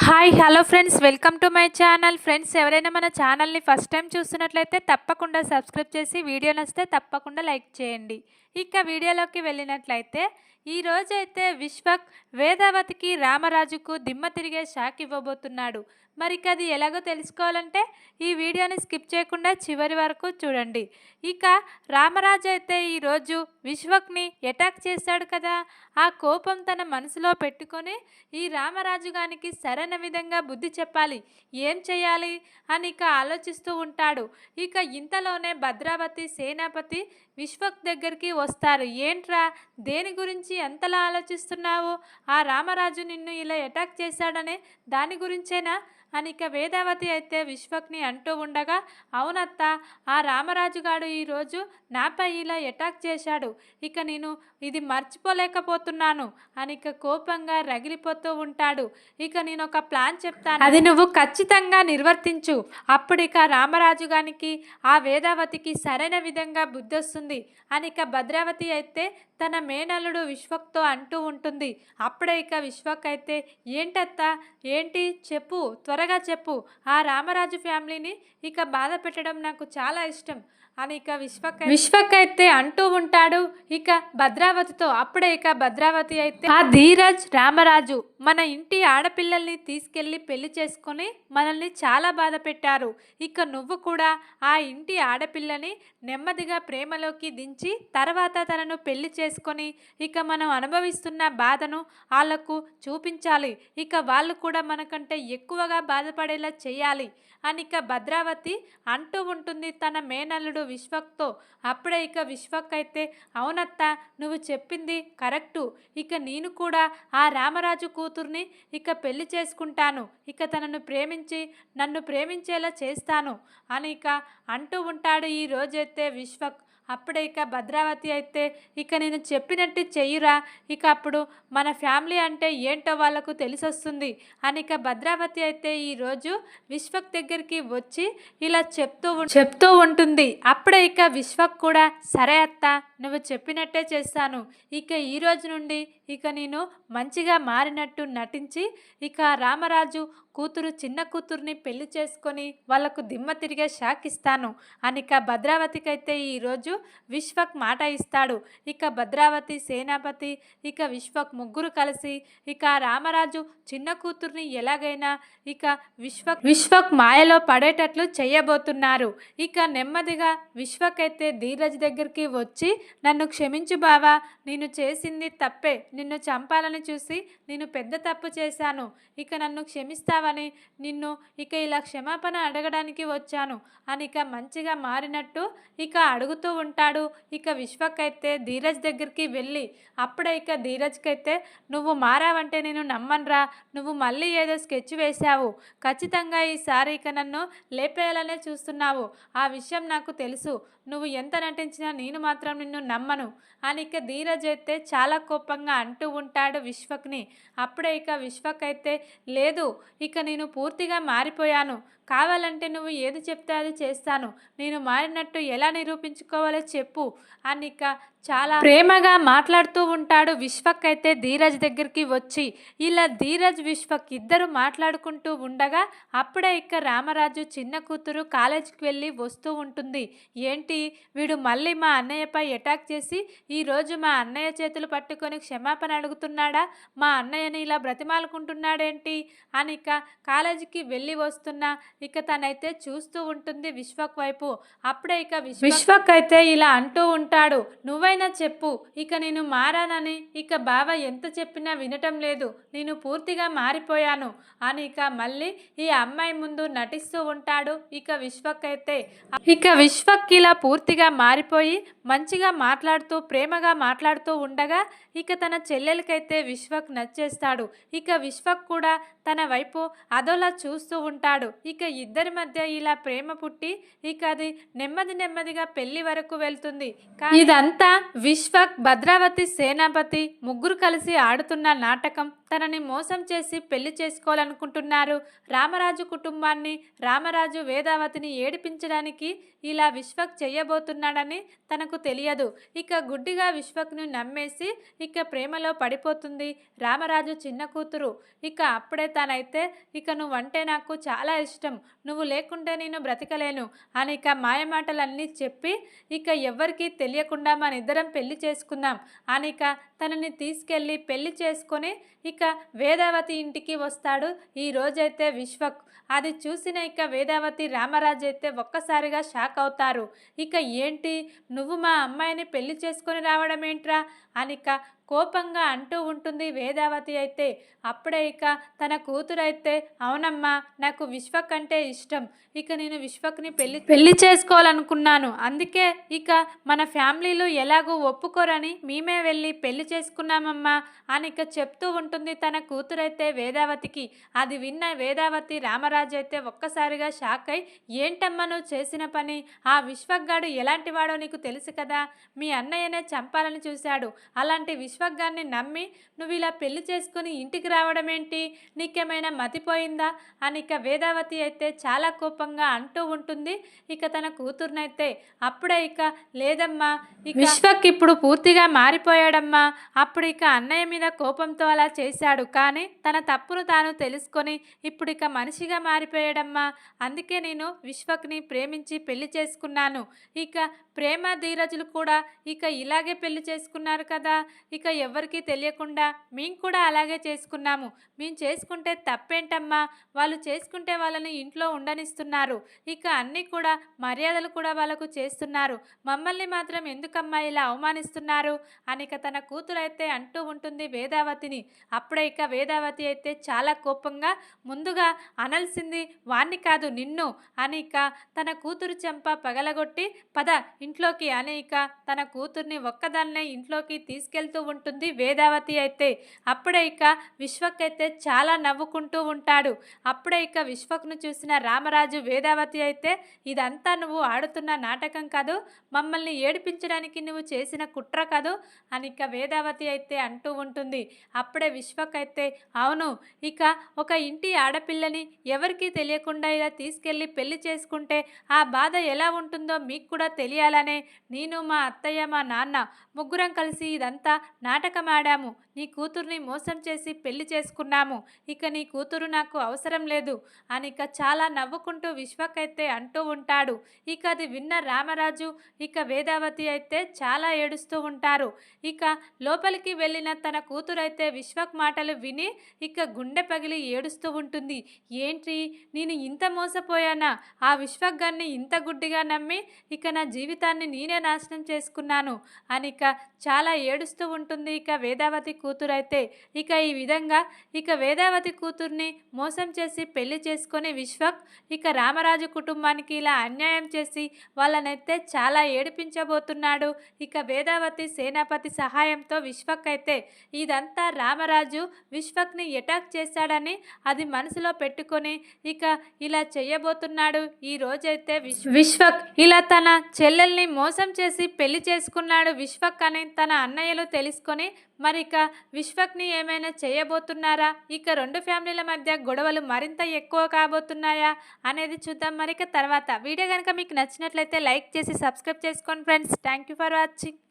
Hi hello friends, welcome to my channel. Friends, ఎవరైనా మన ఛానల్ని ఫస్ట్ టైం చూస్తున్నట్లయితే తప్పకుండా సబ్స్క్రైబ్ చేసి వీడియో నచ్చితే తప్పకుండా లైక్ చేయండి. ఇక వీడియోలోకి వెళ్ళినట్లయితే ఈరోజైతే విశ్వక్ వేదావతికి రామరాజుకు దిమ్మ తిరిగే షాక్ ఇవ్వబోతున్నాడు. మరి అది ఎలాగో తెలుసుకోవాలంటే ఈ వీడియోని స్కిప్ చేయకుండా చివరి వరకు చూడండి. ఇక రామరాజు అయితే ఈరోజు విశ్వక్ని అటాక్ చేశాడు కదా, ఆ కోపం తన మనసులో పెట్టుకొని ఈ రామరాజు గారికి సరైన విధంగా బుద్ధి చెప్పాలి, ఏం చేయాలి అని ఇక ఆలోచిస్తూ ఉంటాడు. ఇక ఇంతలోనే భద్రావతి సేనాపతి విశ్వక్ దగ్గరికి వస్తారు. ఏంట్రా, దేని గురించి ఎంతలా ఆలోచిస్తున్నావు? ఆ రామరాజు నిన్ను ఇలా అటాక్ చేశాడనే దాని గురించేనా అని ఇక వేదావతి అయితే విశ్వక్ని అంటూ ఉండగా, అవునత్త, ఆ రామరాజుగాడు ఈరోజు నాపై ఇలా అటాక్ చేశాడు. ఇక నేను ఇది మర్చిపోలేకపోతున్నాను అని ఇక కోపంగా రగిలిపోతూ ఉంటాడు. ఇక నేను ఒక ప్లాన్ చెప్తాను, అది నువ్వు ఖచ్చితంగా నిర్వర్తించు. అప్పుడు ఇక రామరాజు గారికి ఆ వేదావతికి సరైన విధంగా బుద్ధి వస్తుంది అని ఇక భద్రావతి అయితే తన మేనల్లుడు విశ్వక్తో అంటూ ఉంటుంది. అప్పుడే ఇక విశ్వక్ అయితే, ఏంటత్తా, ఏంటి చెప్పు, త్వరగా చెప్పు. ఆ రామరాజు ఫ్యామిలీని ఇక బాధ పెట్టడం నాకు చాలా ఇష్టం అని ఇక విశ్వక్ అయితే అంటూ ఉంటాడు ఇక భద్రావతితో. అప్పుడే ఇక భద్రావతి అయితే, ఆ ధీరజ్ రామరాజు మన ఇంటి ఆడపిల్లల్ని తీసుకెళ్ళి పెళ్లి చేసుకొని మనల్ని చాలా బాధ పెట్టారు. ఇక నువ్వు కూడా ఆ ఇంటి ఆడపిల్లని నెమ్మదిగా ప్రేమలోకి దించి తర్వాత తనను పెళ్లి చేసుకొని ఇక మనం అనుభవిస్తున్న బాధను వాళ్లకు చూపించాలి. ఇక వాళ్ళు కూడా మనకంటే ఎక్కువగా బాధపడేలా చేయాలి అని ఇక భద్రావతి అంటూ ఉంటుంది తన మేనల్లుడు విశ్వక్తో. అప్పుడే ఇక విశ్వక్ అయితే, అవునత్త, నువ్వు చెప్పింది కరెక్టు. ఇక నేను కూడా ఆ రామరాజు కూతుర్ని ఇక పెళ్లి చేసుకుంటాను. ఇక తనను ప్రేమించి నన్ను ప్రేమించేలా చేస్తాను అని ఇక అంటూ ఉంటాడు ఈ రోజైతే విశ్వక్. అప్పుడే ఇక భద్రావతి అయితే, ఇక నేను చెప్పినట్టు చెయ్యురా, ఇక అప్పుడు మన ఫ్యామిలీ అంటే ఏంటో వాళ్ళకు తెలిసొస్తుంది అని ఇక భద్రావతి అయితే ఈరోజు విశ్వక్ దగ్గరికి వచ్చి ఇలా చెప్తూ ఉంటుంది. అప్పుడే ఇక విశ్వక్ కూడా, సరే అత్త, నువ్వు చెప్పినట్టే చేస్తాను. ఇక ఈ రోజు నుండి ఇక నేను మంచిగా మారినట్టు నటించి ఇక రామరాజు కూతురు చిన్న కూతుర్ని పెళ్లి చేసుకొని వాళ్లకు దిమ్మ తిరిగే షాక్ ఇస్తాను అని ఇక భద్రావతికి అయితే ఈరోజు విశ్వక్ మాట ఇస్తాడు. ఇక భద్రావతి సేనాపతి ఇక విశ్వక్ ముగ్గురు కలిసి ఇక రామరాజు చిన్న కూతుర్ని ఎలాగైనా ఇక విశ్వక్ మాయలో పడేటట్లు చేయబోతున్నారు. ఇక నెమ్మదిగా విశ్వక్ అయితే ధీరజ్ దగ్గరికి వచ్చి, నన్ను క్షమించు బావా, నేను చేసింది తప్పే, నిన్ను చంపాలని చూసి నేను పెద్ద తప్పు చేశాను. ఇక నన్ను క్షమిస్తావని నిన్ను ఇక ఇలా క్షమాపణ అడగడానికి వచ్చాను అని ఇక మంచిగా మారినట్టు ఇక అడుగుతూ ఉంటాడు. ఇక విశ్వక్ అయితే ధీరజ్ దగ్గరికి వెళ్ళి, అప్పుడే ఇక ధీరజ్కి అయితే, నువ్వు మారావంటే నేను నమ్మనురా, నువ్వు మళ్ళీ ఏదో స్కెచ్ వేశావు, ఖచ్చితంగా ఈసారి ఇక నన్ను లేపేయాలనే చూస్తున్నావు, ఆ విషయం నాకు తెలుసు, నువ్వు ఎంత నటించినా నేను మాత్రం నిన్ను నమ్మను అని ఇక ధీరజ్ అయితే చాలా కోపంగా అంటూ ఉంటాడు విశ్వక్ని. అప్పుడే ఇక విశ్వక్ అయితే, లేదు, ఇక నేను పూర్తిగా మారిపోయాను, కావాలంటే నువ్వు ఏది చెప్తే అది చేస్తాను, నేను మారినట్టు ఎలా నిరూపించుకోవాలో చెప్పు అని ఇక చాలా ప్రేమగా మాట్లాడుతూ ఉంటాడు విశ్వక్ అయితే ధీరజ్ దగ్గరికి వచ్చి. ఇలా ధీరజ్ విశ్వక్ ఇద్దరు మాట్లాడుకుంటూ ఉండగా అప్పుడే ఇక రామరాజు చిన్న కూతురు కాలేజీకి వెళ్ళి వస్తూ ఉంటుంది. ఏంటి, వీడు మళ్ళీ మా అన్నయ్యపై అటాక్ చేసి ఈరోజు మా అన్నయ్య చేతులు పట్టుకొని క్షమాపణ అడుగుతున్నాడా, మా అన్నయ్యని ఇలా బ్రతిమాలుకుంటున్నాడేంటి అని ఇక కాలేజీకి వెళ్ళి వస్తున్నా ఇక తనైతే చూస్తూ ఉంటుంది విశ్వక్ వైపు. అప్పుడే ఇక విశ్వక్ అయితే ఇలా అంటూ ఉంటాడు, నువ్వైనా చెప్పు, ఇక నేను మారానని ఇక బావ ఎంత చెప్పినా వినటం లేదు, నేను పూర్తిగా మారిపోయాను అని ఇక మళ్ళీ ఈ అమ్మాయి ముందు నటిస్తూ ఉంటాడు ఇక విశ్వక్ అయితే. ఇక విశ్వక్ ఇలా పూర్తిగా మారిపోయి మంచిగా మాట్లాడుతూ ప్రేమగా మాట్లాడుతూ ఉండగా ఇక తన చెల్లెలకైతే విశ్వక్ నచ్చేస్తాడు. ఇక విశ్వక్ కూడా తన వైపు అదోలా చూస్తూ ఉంటాడు. ఇక ఇద్దరి మధ్య ఇలా ప్రేమ పుట్టి ఇక అది నెమ్మదిగా పెళ్లి వరకు వెళ్తుంది. ఇదంతా విశ్వక్, భద్రావతి, సేనాపతి ముగ్గురు కలిసి ఆడుతున్న నాటకం. తనని మోసం చేసి పెళ్లి చేసుకోవాలనుకుంటున్నారు. రామరాజు కుటుంబాన్ని, రామరాజు, వేదావతిని ఏడిపించడానికి ఇలా విశ్వక్ చెయ్యబోతున్నాడని తనకు తెలియదు. ఇక గుడ్డిగా విశ్వక్ను నమ్మేసి ఇక ప్రేమలో పడిపోతుంది రామరాజు చిన్న కూతురు. ఇక అప్పుడే తనైతే ఇక నువ్వంటే నాకు చాలా ఇష్టం, నువ్వు లేకుంటే నేను బ్రతకలేను అని ఇక మాయమాటలన్నీ చెప్పి ఇక ఎవ్వరికీ తెలియకుండా మన ఇద్దరం పెళ్లి చేసుకుందాం అని ఇక తనని తీసుకెళ్ళి పెళ్లి చేసుకొని ఇక వేదావతి ఇంటికి వస్తాడు ఈ రోజైతే విశ్వక్. అది చూసిన ఇక వేదావతి, రామరాజు అయితే ఒక్కసారిగా షాక్ అవుతారు. ఇక ఏంటి, నువ్వు మా అమ్మాయిని పెళ్లి చేసుకొని రావడం ఏంట్రా అని ఇక కోపంగా అంటూ ఉంటుంది వేదావతి అయితే. అప్పుడే ఇక తన కూతురైతే, అవునమ్మా నాకు విశ్వక్ అంటే ఇష్టం, ఇక నేను విశ్వక్ని పెళ్లి చేసుకోవాలనుకున్నాను, అందుకే ఇక మన ఫ్యామిలీలో ఎలాగో ఒప్పుకోరని మేమే వెళ్ళి పెళ్లి చేసుకున్నామమ్మా అని ఇక చెప్తూ ఉంటుంది తన కూతురైతే వేదావతికి. అది విన్న వేదావతి, రామరాజు అయితే ఒక్కసారిగా షాక్ అయి, ఏంటమ్మా నువ్వు చేసిన పని, ఆ విశ్వక్ గాడు ఎలాంటి వాడో నీకు తెలుసు కదా, మీ అన్నయ్యనే చంపాలని చూశాడు, అలాంటి విశ్వక్ గారిని నమ్మి నువ్వు ఇలా పెళ్లి చేసుకుని ఇంటికి రావడం ఏంటి, నీకేమైనా మతిపోయిందా అని ఇక వేదావతి అయితే చాలా కోపంగా అంటూ ఉంటుంది ఇక తన కూతురునైతే. అప్పుడే ఇక లేదమ్మా, విశ్వక్ ఇప్పుడు పూర్తిగా మారిపోయాడమ్మా, అప్పుడు ఇక అన్నయ్య మీద కోపంతో అలా చేశాడు, కానీ తన తప్పును తాను తెలుసుకొని ఇప్పుడు ఇక మనిషిగా మారిపోయాడమ్మా, అందుకే నేను విశ్వక్ని ప్రేమించి పెళ్లి చేసుకున్నాను. ఇక ప్రేమ ధీరజులు కూడా ఇక ఇలాగే పెళ్లి చేసుకున్నారు కదా, ఇక ఎవరికీ తెలియకుండా మేము కూడా అలాగే చేసుకున్నాము, మేము చేసుకుంటే తప్పేంటమ్మా, వాళ్ళు చేసుకుంటే వాళ్ళని ఇంట్లో ఉండనిస్తున్నారు, ఇక అన్నీ కూడా మర్యాదలు కూడా వాళ్ళకు చేస్తున్నారు, మమ్మల్ని మాత్రం ఎందుకమ్మా ఇలా అవమానిస్తున్నారు అని ఇక తన కూతురైతే అంటూ ఉంటుంది వేదావతిని. అప్పుడే ఇక వేదావతి అయితే చాలా కోపంగా, ముందుగా అనాల్సింది వాణ్ణి కాదు నిన్ను అని ఇక తన కూతురు చెంప పగలగొట్టి పద ఇంట్లోకి అని ఇక తన కూతుర్ని ఒక్కదాన్నే ఇంట్లోకి తీసుకెళ్తూ ఉంటుంది వేదావతి అయితే. అప్పుడే ఇక విశ్వక్ అయితే చాలా నవ్వుకుంటూ ఉంటాడు. అప్పుడే ఇక విశ్వక్ను చూసిన రామరాజు, వేదావతి అయితే, ఇదంతా నువ్వు ఆడుతున్న నాటకం కాదు, మమ్మల్ని ఏడిపించడానికి నువ్వు చేసిన కుట్ర కాదు అని ఇక వేదావతి అయితే అంటూ ఉంటుంది. అప్పుడే విశ్వక్ అయితే, అవును, ఇక ఒక ఇంటి ఆడపిల్లని ఎవరికీ తెలియకుండా ఇలా తీసుకెళ్ళి పెళ్లి చేసుకుంటే ఆ బాధ ఎలా ఉంటుందో మీకు కూడా తెలియాలనే నేను, మా అత్తయ్య, మా నాన్న ముగ్గురం కలిసి ఇదంతా నాటకం ఆడాము, నీ కూతుర్ని మోసం చేసి పెళ్లి చేసుకున్నాము, ఇక నీ కూతురు నాకు అవసరం లేదు అని ఇక చాలా నవ్వుకుంటూ విశ్వక్ అయితే అంటూ ఉంటాడు. ఇక అది విన్న రామరాజు ఇక వేదావతి అయితే చాలా ఏడుస్తూ ఉంటారు. ఇక లోపలికి వెళ్ళిన తన కూతురైతే విశ్వక్ మాటలు విని ఇక గుండె పగిలి ఏడుస్తూ ఉంటుంది. ఏంటి, నేను ఇంత మోసపోయానా, ఆ విశ్వక్ గారిని ఇంత గుడ్డిగా నమ్మి ఇక నా జీవితాన్ని నేనే నాశనం చేసుకున్నాను అని ఇక చాలా ఏడుస్తూ ఉంటుంది ఇక వేదావతి కూతురైతే. ఇక ఈ విధంగా ఇక వేదావతి కూతుర్ని మోసం చేసి పెళ్లి చేసుకొని విశ్వక్ ఇక రామరాజు కుటుంబానికి ఇలా అన్యాయం చేసి వాళ్ళనైతే చాలా ఏడిపించబోతున్నాడు. ఇక వేదావతి, సేనాపతి సహాయంతో విశ్వక్ అయితే ఇదంతా రామరాజు విశ్వక్ని అటాక్ చేశాడని అది మనసులో పెట్టుకొని ఇక ఇలా చెయ్యబోతున్నాడు. ఈ రోజైతే విశ్వక్ ఇలా తన చెల్లెల్ని మోసం చేసి పెళ్లి చేసుకున్నాడు విశ్వక్ అని తన అన్నయ్యలు తెలుసుకొని మరి ఇక విశ్వక్ని ఏమైనా చేయబోతున్నారా, ఇక రెండు ఫ్యామిలీల మధ్య గొడవలు మరింత ఎక్కువ కాబోతున్నాయా అనేది చూద్దాం మరిక తర్వాత. వీడియో కనుక మీకు నచ్చినట్లయితే లైక్ చేసి సబ్స్క్రైబ్ చేసుకోండి friends. Thank you for watching.